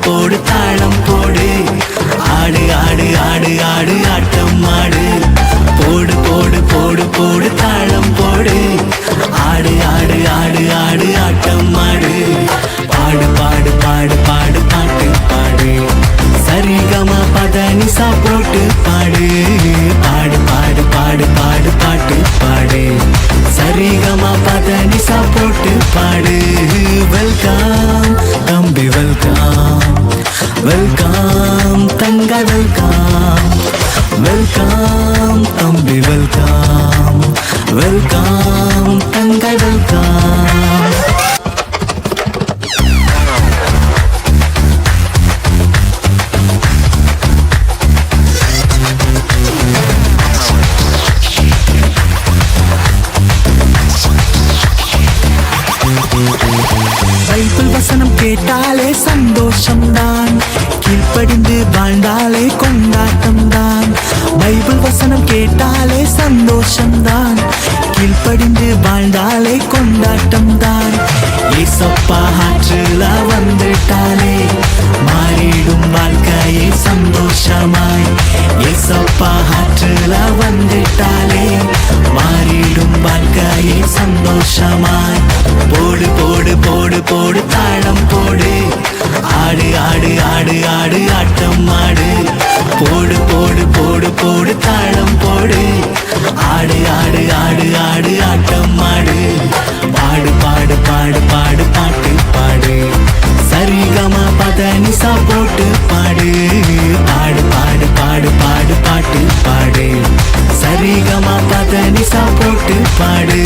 போடு தாளம் போடு ஆடு ஆடு ஆடு ஆடு ஆட்டம் ஆடு போடு போடு போடு போடு தாளம் போடு ஆடு ஆடு ஆடு ஆடு ஆட்டம் ஆடு பாடு பாடு பாடு பாடு பாட்டு பாடு சரிகம பதனிசா போட்டு பாடு பாடு பாடு பாடு பாடு பாட்டு பாடு சரிகம பதனிசா போட்டு பாடு வெல்கம் தம்பி வெல்கம் வெல்கம் தங்க வெல்கம் வெல்கம் தம்பி வெல்கம் வெல்கம் தங்க வெல்கம் பைபிள் வசனம் கேட்டாலே சந்தோஷம்தான் கீழ்ப்படிந்து வாழ்ந்தாலே கொண்டாட்டம்தான் பைபிள் வசனம் கேட்டாலே சந்தோஷம்தான் கீழ்ப்படிந்து வாழ்ந்தாலே கொண்டாட்டம்தான் ஏசப்பா ஆற்றுல வந்துட்டாலே மாறிடும் வாழ்க்கையே சந்தோஷமாய் ஏசப்பா ஆற்றுல வந்துட்டாலே மாறிடும் வாழ்க்கையே சந்தோஷமாய் போடு போடு போடு போடு தாளம் போடு ஆடு ஆடு ஆடு ஆடு ஆட்டம் ஆடு போடு போடு போடு போடு தாளம் போடு ஆடு ஆடு ஆடு ஆடு ஆட்டம் ஆடு பாடு பாடு பாடு பாடு பாட்டு பாடு சரிகம பதனிசா போட்டு பாடு பாடு பாடு பாடு பாடு பாட்டு பாடு சரிகம பதனிசா போட்டு பாடு